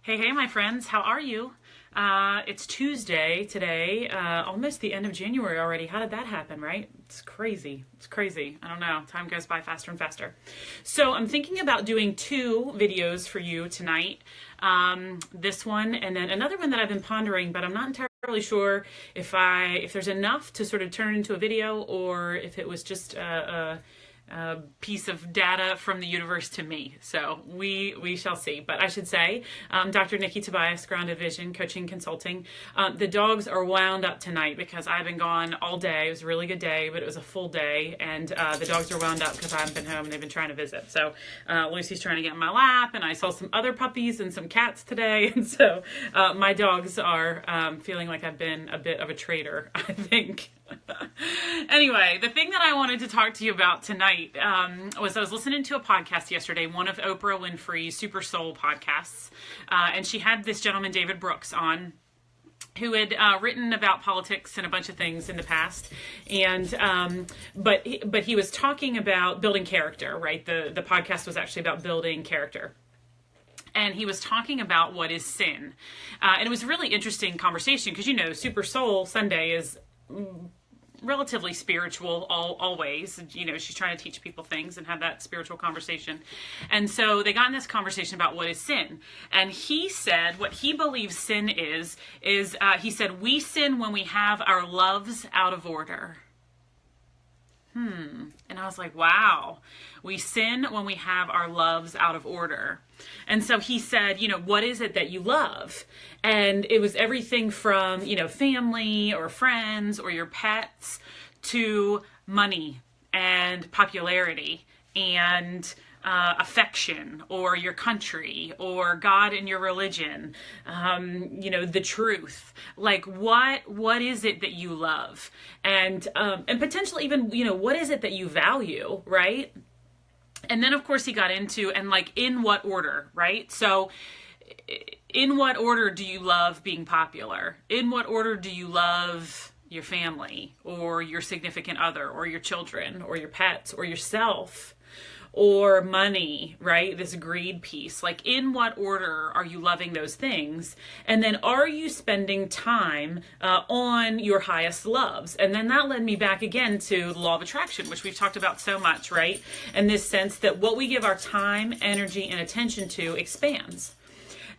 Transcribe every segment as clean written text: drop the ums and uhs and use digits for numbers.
Hey, hey, my friends, how are you? It's Tuesday today, almost the end of January already. How did that happen, right? It's crazy. It's crazy. I don't know. Time goes by faster and faster. So I'm thinking about doing two videos for you tonight. This one and then another one that I've been pondering, but I'm not entirely sure if there's enough to sort of turn into a video or if it was just a piece of data from the universe to me. So we shall see. But I should say, Dr. Nikki Tobias, Grounded Vision Coaching Consulting. The dogs are wound up tonight because I've been gone all day. It was a really good day, but it was a full day. And the dogs are wound up because I haven't been home and they've been trying to visit. So Lucy's trying to get in my lap, and I saw some other puppies and some cats today. And so my dogs are feeling like I've been a bit of a traitor, I think. Anyway, the thing that I wanted to talk to you about tonight was I was listening to a podcast yesterday, one of Oprah Winfrey's Super Soul podcasts, and she had this gentleman, David Brooks, on, who had written about politics and a bunch of things in the past, and but he was talking about building character, right? The podcast was actually about building character. And he was talking about what is sin. And it was a really interesting conversation because, you know, Super Soul Sunday is relatively spiritual always. You know, she's trying to teach people things and have that spiritual conversation. And so they got in this conversation about what is sin. And he said what he believes sin is he said, we sin when we have our loves out of order. And I was like, wow, we sin when we have our loves out of order. And so he said, you know, what is it that you love? And it was everything from, you know, family or friends or your pets to money and popularity and affection or your country or God and your religion, you know, the truth. Like what is it that you love? And potentially even, you know, what is it that you value, right? And then of course he got into, and like, in what order, right? So in what order do you love being popular? In what order do you love your family or your significant other or your children or your pets or yourself? Or money, right? This greed piece. Like, in what order are you loving those things? And then are you spending time on your highest loves? And then that led me back again to the law of attraction, which we've talked about so much, right? In this sense that what we give our time, energy, and attention to expands.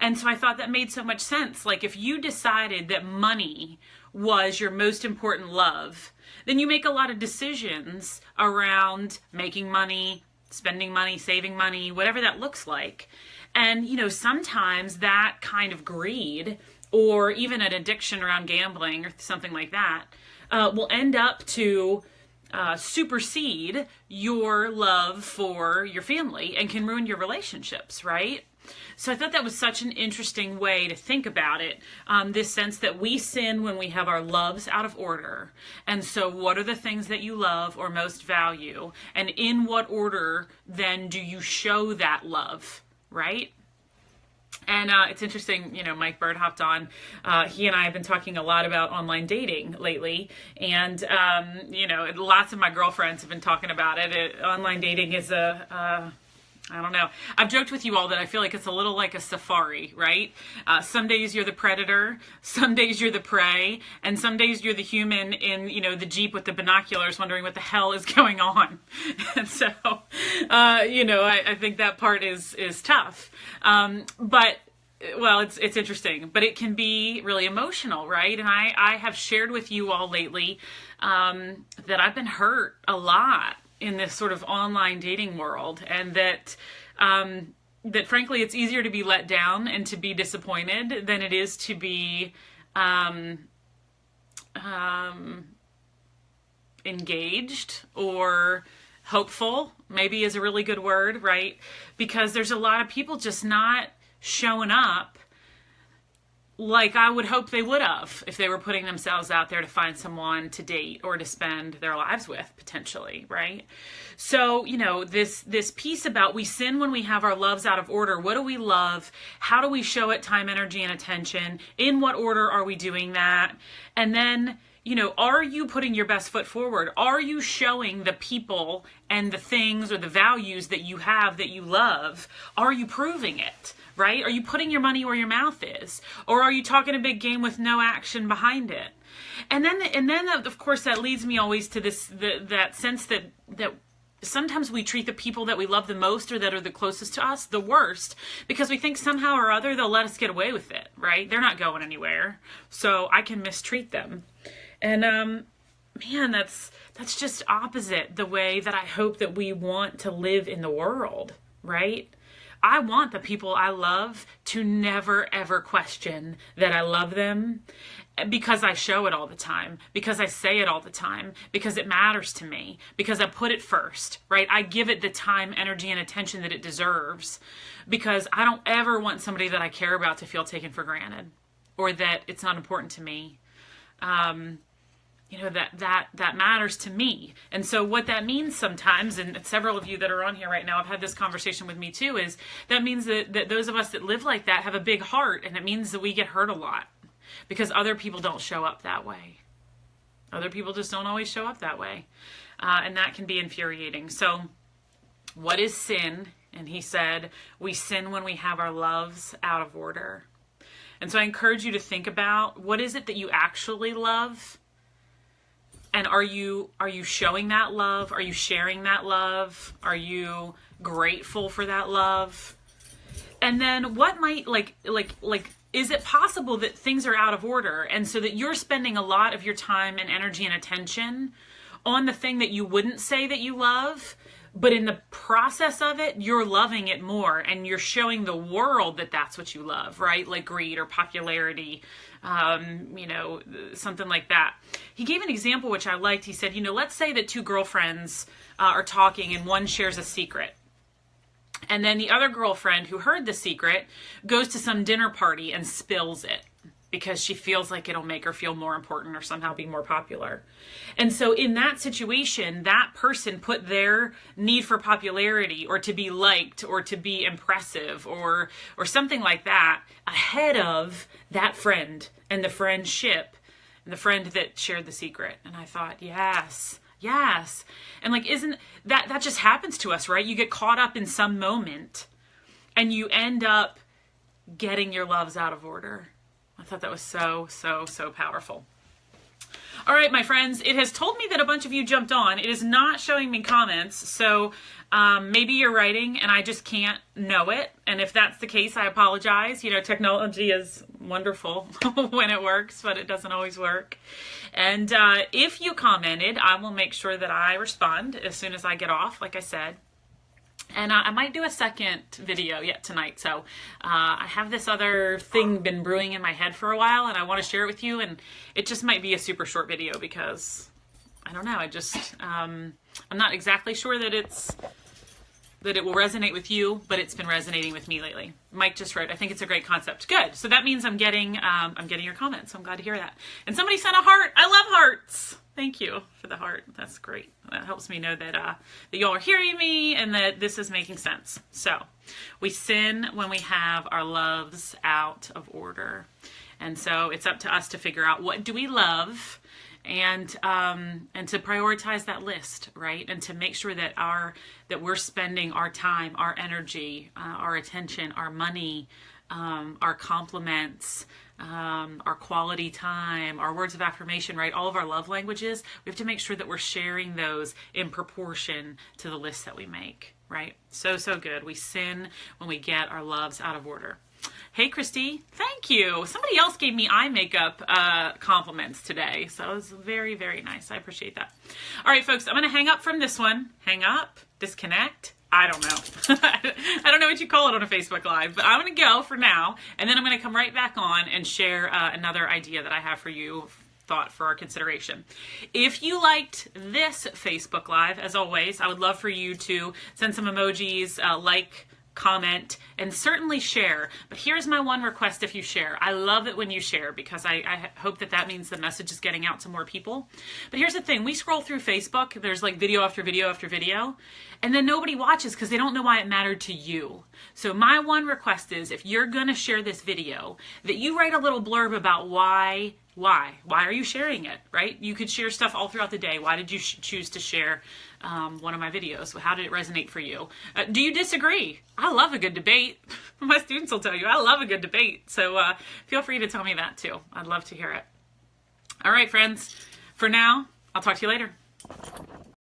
And so I thought that made so much sense. Like, if you decided that money was your most important love, then you make a lot of decisions around making money, spending money, saving money, whatever that looks like. And, you know, sometimes that kind of greed or even an addiction around gambling or something like that will end up to supersede your love for your family and can ruin your relationships, right? So I thought that was such an interesting way to think about it, this sense that we sin when we have our loves out of order. And so what are the things that you love or most value? And in what order then do you show that love, right? And it's interesting, you know, Mike Bird hopped on. He and I have been talking a lot about online dating lately. And, you know, lots of my girlfriends have been talking about it. Online dating is I don't know. I've joked with you all that I feel like it's a little like a safari, right? Some days you're the predator, some days you're the prey, and some days you're the human in, you know, the Jeep with the binoculars wondering what the hell is going on. And so, you know, I think that part is tough. But well, it's interesting, but it can be really emotional, right? And I have shared with you all lately that I've been hurt a lot in this sort of online dating world, and that frankly it's easier to be let down and to be disappointed than it is to be engaged or hopeful, maybe is a really good word, right? Because there's a lot of people just not showing up like I would hope they would have if they were putting themselves out there to find someone to date or to spend their lives with, potentially, right? So, you know, this piece about we sin when we have our loves out of order. What do we love? How do we show it time, energy, and attention? In what order are we doing that? And then, you know, are you putting your best foot forward? Are you showing the people and the things or the values that you have that you love? Are you proving it? right? Are you putting your money where your mouth is? Or are you talking a big game with no action behind it? And then of course that leads me always to that sense that sometimes we treat the people that we love the most or that are the closest to us the worst because we think somehow or other they'll let us get away with it, right? They're not going anywhere, so I can mistreat them. And man, that's just opposite the way that I hope that we want to live in the world, right? I want the people I love to never ever question that I love them, because I show it all the time, because I say it all the time, because it matters to me, because I put it first, right? I give it the time, energy, and attention that it deserves, because I don't ever want somebody that I care about to feel taken for granted or that it's not important to me. That matters to me. And so what that means sometimes, and several of you that are on here right now have had this conversation with me too, is that means that those of us that live like that have a big heart, and it means that we get hurt a lot. Because other people don't show up that way. Other people just don't always show up that way. And that can be infuriating. So what is sin? And he said, we sin when we have our loves out of order. And so I encourage you to think about, what is it that you actually love? And are you showing that love? Are you sharing that love? Are you grateful for that love? And then what might, is it possible that things are out of order, and so that you're spending a lot of your time and energy and attention on the thing that you wouldn't say that you love, but in the process of it, you're loving it more, and you're showing the world that that's what you love, right? Like greed or popularity, something like that. He gave an example which I liked. He said, let's say that two girlfriends are talking and one shares a secret. And then the other girlfriend who heard the secret goes to some dinner party and spills it because she feels like it'll make her feel more important or somehow be more popular. And so in that situation, that person put their need for popularity or to be liked or to be impressive or something like that ahead of that friend and the friendship and the friend that shared the secret. And I thought, yes. And isn't that just happens to us, right? You get caught up in some moment and you end up getting your loves out of order. I thought that was so powerful. All right, my friends, it has told me that a bunch of you jumped on. It is not showing me comments, so maybe you're writing and I just can't know it. And if that's the case, I apologize. Technology is wonderful when it works, but it doesn't always work. And if you commented, I will make sure that I respond as soon as I get off, like I said. And I might do a second video yet tonight. So I have this other thing been brewing in my head for a while, and I want to share it with you. And it just might be a super short video because, I don't know, I'm not exactly sure that it will resonate with you, but it's been resonating with me lately. Mike just wrote, I think it's a great concept. Good. So that means I'm getting your comments. So I'm glad to hear that. And somebody sent a heart. I love hearts. Thank you for the heart. That's great. That helps me know that y'all are hearing me and that this is making sense. So we sin when we have our loves out of order. And so it's up to us to figure out, what do we love? And to prioritize that list, right? And to make sure that we're spending our time, our energy, our attention, our money, our compliments, our quality time, our words of affirmation, right? All of our love languages, we have to make sure that we're sharing those in proportion to the list that we make, right? So good. We sin when we get our loves out of order. Hey, Christy, thank you. Somebody else gave me eye makeup compliments today. So it was very, very nice. I appreciate that. All right, folks, I'm going to hang up from this one. Hang up, disconnect. I don't know. I don't know what you call it on a Facebook Live, but I'm going to go for now. And then I'm going to come right back on and share another idea that I have for you, thought for our consideration. If you liked this Facebook Live, as always, I would love for you to send some emojis, comment, and certainly share. But here's my one request: if you share. I love it when you share because I hope that means the message is getting out to more people. But here's the thing. We scroll through Facebook. There's video after video after video. And then nobody watches because they don't know why it mattered to you. So my one request is, if you're going to share this video, that you write a little blurb about why Why? Why are you sharing it, right? You could share stuff all throughout the day. Why did you choose to share one of my videos? How did it resonate for you? Do you disagree? I love a good debate. My students will tell you I love a good debate. So feel free to tell me that too. I'd love to hear it. All right, friends. For now, I'll talk to you later.